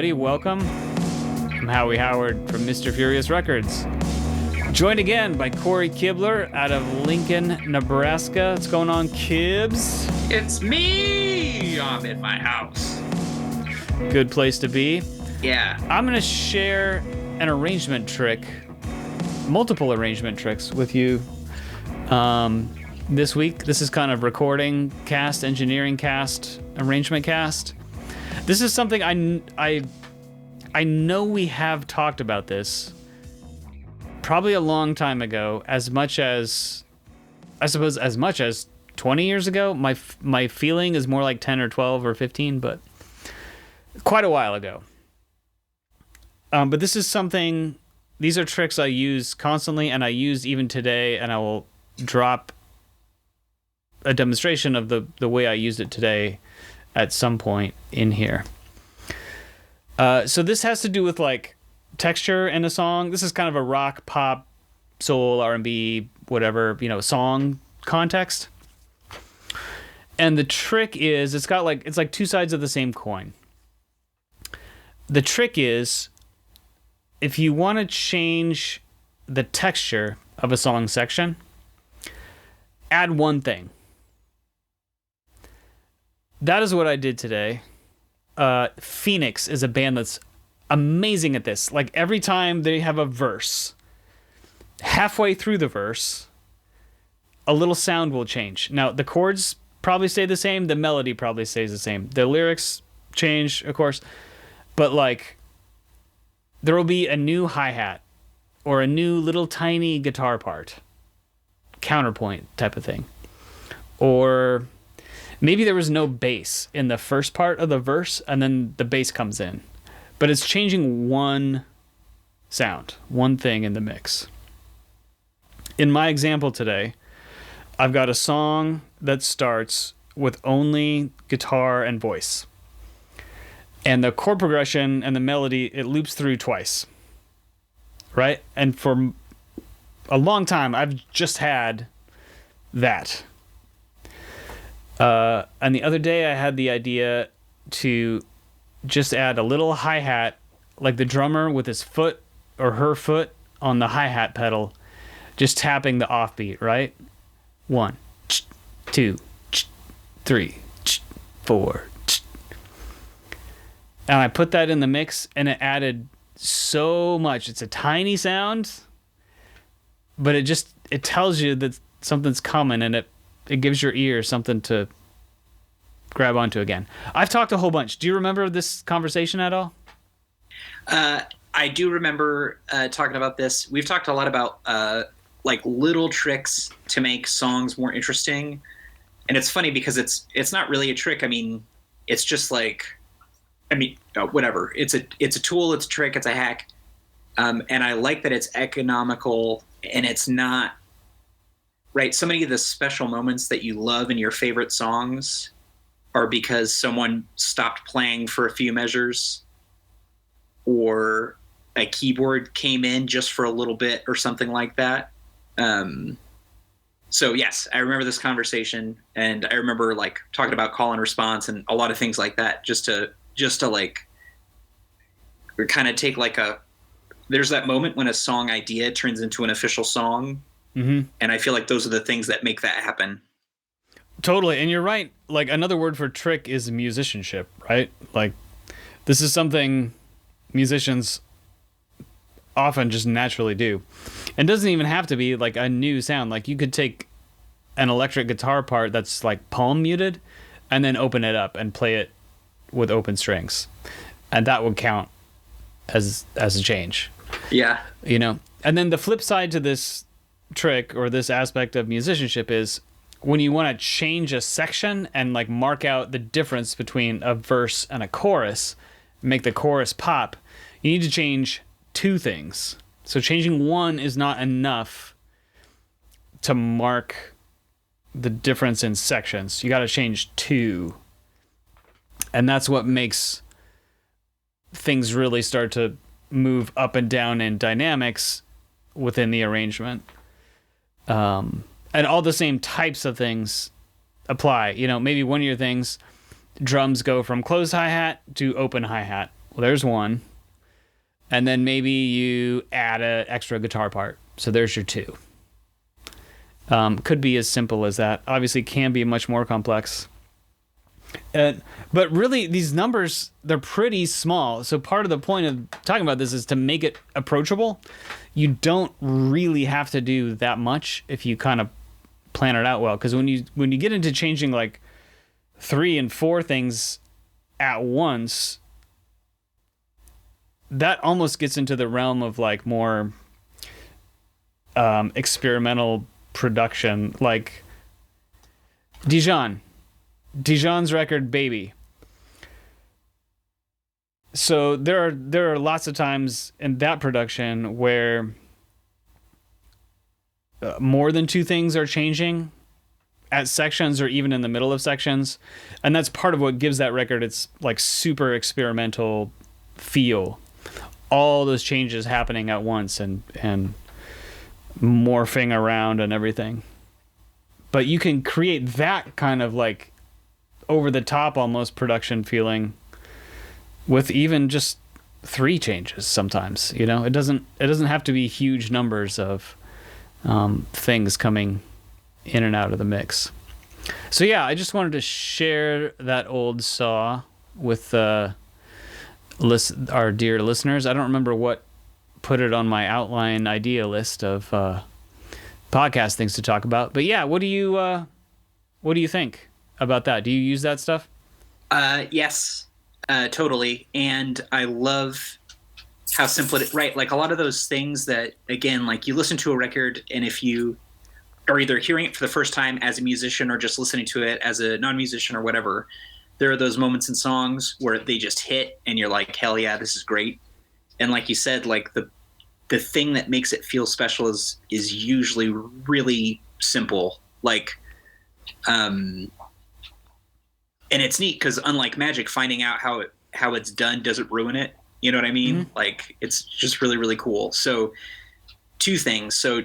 everybody. Welcome. I'm Howie Howard from Mr. Furious Records. Joined again by Cory Kibler out of Lincoln, Nebraska. What's going on, Kibs? It's me! I'm at my house. Good place to be. Yeah. I'm going to share an arrangement trick, multiple arrangement tricks with you this week. This is kind of recording cast, engineering cast, arrangement cast. This is something I know we have talked about this probably a long time ago, as much as 20 years ago. My feeling is more like 10 or 12 or 15, but quite a while ago. But this is something, these are tricks I use constantly, and I use even today, and I will drop a demonstration of the way I used it today at some point in here. So this has to do with like texture in a song. This is kind of a rock, pop, soul, R&B, whatever, song context. And the trick is, it's like two sides of the same coin. The trick is, if you want to change the texture of a song section, add one thing. That is what I did today. Phoenix is a band that's amazing at this. Like every time they have a verse, halfway through the verse, a little sound will change. Now, the chords probably stay the same. The melody probably stays the same. The lyrics change, of course. But like, there will be a new hi-hat or a new little tiny guitar part, counterpoint type of thing. Or maybe there was no bass in the first part of the verse, and then the bass comes in. But it's changing one sound, one thing in the mix. In my example today, I've got a song that starts with only guitar and voice. And the chord progression and the melody, it loops through twice. Right? And for a long time, I've just had that. And the other day I had the idea to just add a little hi-hat, like the drummer with his foot or her foot on the hi-hat pedal, just tapping the offbeat, right? 1, 2, 3, 4. And I put that in the mix, and it added so much. It's a tiny sound, but it tells you that something's coming, and it gives your ear something to grab onto again. I've talked a whole bunch. Do you remember this conversation at all? I do remember talking about this. We've talked a lot about like little tricks to make songs more interesting. And it's funny because it's not really a trick. I mean, it's just like, whatever. It's a tool, it's a trick, it's a hack. And I like that it's economical and it's not, right? So many of the special moments that you love in your favorite songs are because someone stopped playing for a few measures, or a keyboard came in just for a little bit or something like that. So yes, I remember this conversation, and I remember like talking about call and response and a lot of things like that, just to like kind of take like there's that moment when a song idea turns into an official song. Mm-hmm. And I feel like those are the things that make that happen. Totally. And you're right. Like another word for trick is musicianship, right? Like this is something musicians often just naturally do. It doesn't even have to be like a new sound. Like you could take an electric guitar part that's like palm muted and then open it up and play it with open strings. And that would count as a change. Yeah. And then the flip side to this trick or this aspect of musicianship is when you want to change a section and like mark out the difference between a verse and a chorus, make the chorus pop, you need to change two things. So changing one is not enough to mark the difference in sections. You got to change two. And that's what makes things really start to move up and down in dynamics within the arrangement. And all the same types of things apply. Maybe one of your things, drums go from closed hi-hat to open hi-hat, Well, there's one. And then maybe you add an extra guitar part. So there's your two. Could be as simple as that. Obviously, can be much more complex. But really, these numbers, they're pretty small. So part of the point of talking about this is to make it approachable. You don't really have to do that much if you kind of plan it out well. Because when you get into changing like 3 and 4 things at once, that almost gets into the realm of like more experimental production, like Dijon's record Baby. So there are lots of times in that production where more than 2 things are changing at sections or even in the middle of sections, and that's part of what gives that record its like super experimental feel. All those changes happening at once and morphing around and everything. But you can create that kind of like over the top almost production feeling with even just 3 changes sometimes. You know, it doesn't have to be huge numbers of things coming in and out of the mix. So yeah, I just wanted to share that old saw with our dear listeners. I don't remember what put it on my outline idea list of podcast things to talk about, but yeah, what do you think about that? Do you use that stuff? Yes, totally. And I love how simple it, right? Like a lot of those things that, again, like you listen to a record, and if you are either hearing it for the first time as a musician or just listening to it as a non-musician or whatever, there are those moments in songs where they just hit and you're like, hell yeah, this is great. And like you said, like the thing that makes it feel special is usually really simple. Like, and it's neat because unlike magic, finding out how it's done doesn't ruin it. You know what I mean? Mm-hmm. Like it's just really, really cool. So 2 things. So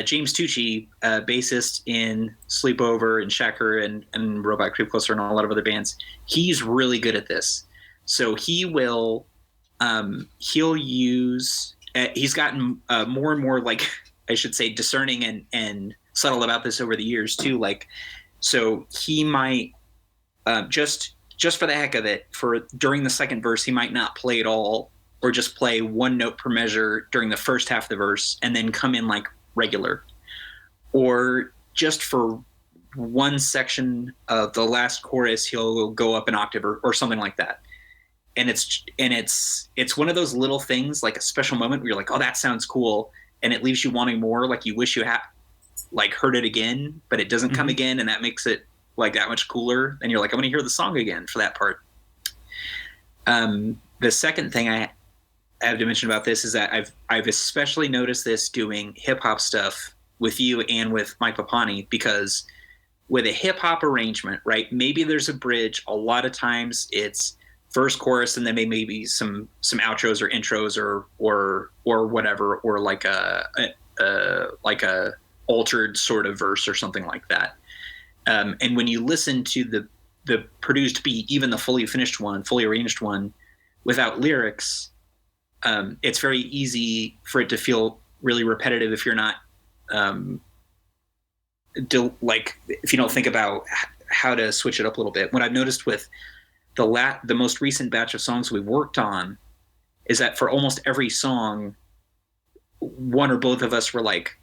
James Tucci, bassist in Sleepover and Shacker and Robot Creep Closer and a lot of other bands, he's really good at this. So he will, he'll use, he's gotten more and more, like, I should say, discerning and subtle about this over the years too. Like, so he might, just for the heck of it, during the second verse, he might not play at all, or just play 1 note per measure during the first half of the verse and then come in like regular, or just for 1 section of the last chorus he'll go up an octave or something like that. And it's one of those little things, like a special moment where you're like, oh, that sounds cool, and it leaves you wanting more, like you wish you had like heard it again, but it doesn't come again, and that makes it like that much cooler, and you're like, I want to hear the song again for that part. The second thing I have to mention about this is that I've especially noticed this doing hip hop stuff with you and with Mike Papani, because with a hip hop arrangement, right, maybe there's a bridge. A lot of times it's verse, chorus, and then maybe some outros or intros or whatever, or like a altered sort of verse or something like that. And when you listen to the produced beat, even the fully finished one, fully arranged one, without lyrics, it's very easy for it to feel really repetitive if you're not, like if you don't think about how to switch it up a little bit. What I've noticed with the most recent batch of songs we've worked on is that for almost every song, one or both of us were like,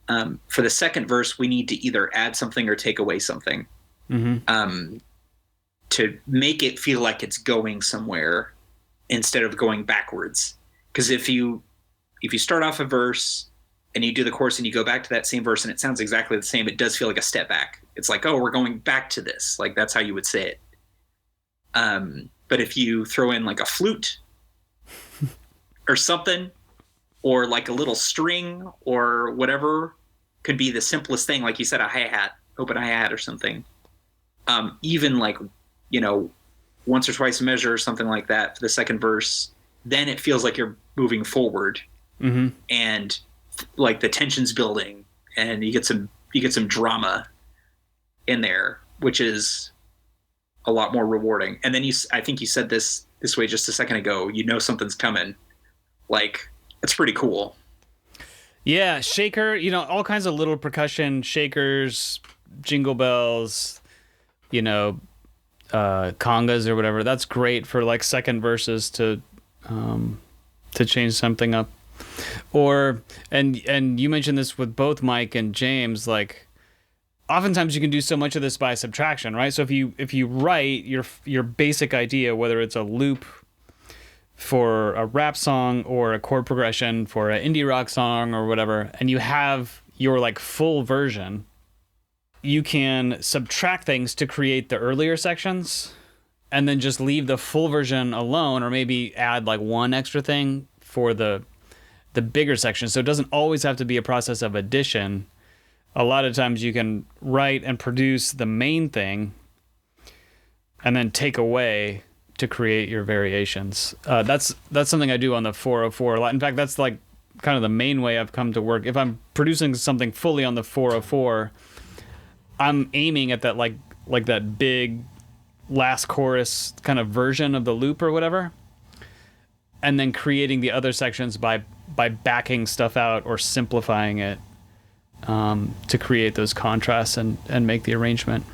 for the second verse, we need to either add something or take away something, to make it feel like it's going somewhere instead of going backwards. Because if you start off a verse and you do the chorus and you go back to that same verse and it sounds exactly the same, it does feel like a step back. It's like, oh, we're going back to this. Like that's how you would say it. But if you throw in like a flute or something, or like a little string or whatever, could be the simplest thing. Like you said, a hi-hat, open hi-hat or something. Even like, once or twice a measure or something like that for the second verse, then it feels like you're moving forward, and like the tension's building, and you get some drama in there, which is a lot more rewarding. And then I think you said this this way just a second ago, you know something's coming. Like, it's pretty cool. Yeah, shaker, all kinds of little percussion, shakers, jingle bells, congas or whatever. That's great for like second verses to change something up. Or and you mentioned this with both Mike and James, like oftentimes you can do so much of this by subtraction, right? So if you write your basic idea, whether it's a loop for a rap song or a chord progression for an indie rock song or whatever, and you have your like full version, you can subtract things to create the earlier sections and then just leave the full version alone, or maybe add like one extra thing for the bigger section. So it doesn't always have to be a process of addition. A lot of times you can write and produce the main thing and then take away to create your variations. That's something I do on the 404 a lot. In fact, that's like kind of the main way I've come to work. If I'm producing something fully on the 404, I'm aiming at that like that big last chorus kind of version of the loop or whatever, and then creating the other sections by backing stuff out or simplifying it to create those contrasts and make the arrangement.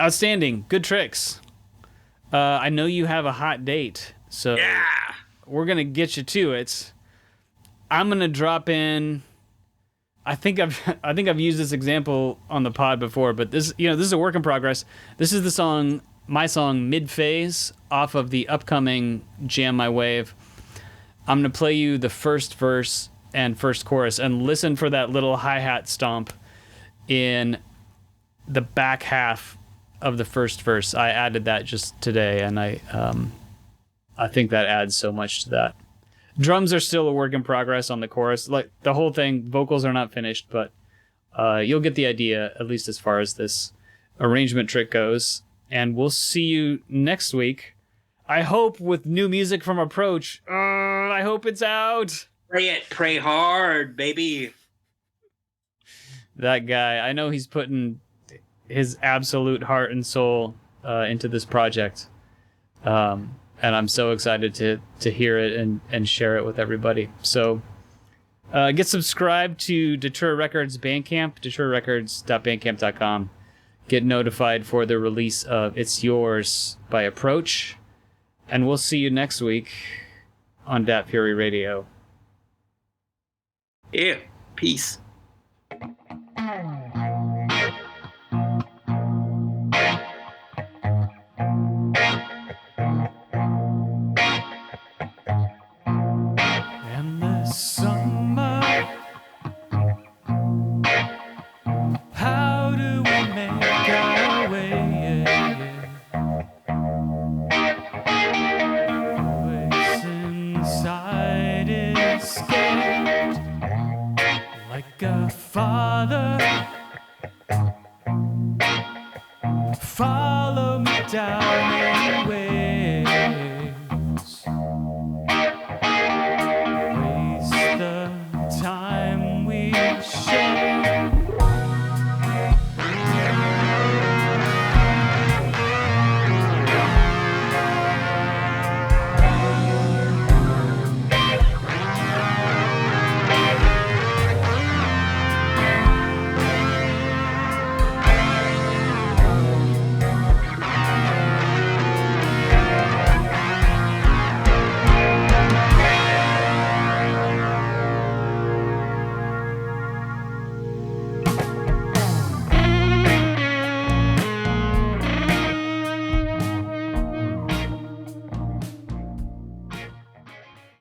Outstanding. Good tricks. I know you have a hot date, so yeah, we're going to get you to it. I'm going to drop in, I think I've used this example on the pod before, but this is a work in progress. This is my song Mid-Phase off of the upcoming Jam My Wave. I'm going to play you the first verse and first chorus, and listen for that little hi-hat stomp in the back half of the first verse. I added that just today, and I think that adds so much to that. Drums are still a work in progress on the chorus. Like the whole thing, vocals are not finished, but you'll get the idea, at least as far as this arrangement trick goes. And we'll see you next week. I hope with new music from Approach. I hope it's out. Pray hard, baby. That guy, I know he's putting his absolute heart and soul into this project. And I'm so excited to hear it and share it with everybody. So get subscribed to Datura Records Bandcamp, daturarecords.bandcamp.com. Get notified for the release of It's Yours by Approach. And we'll see you next week on Dat Fury Radio. Yeah, peace. And the summer, how do we make our way? Voice inside is scared, like a father. Follow me down anyway.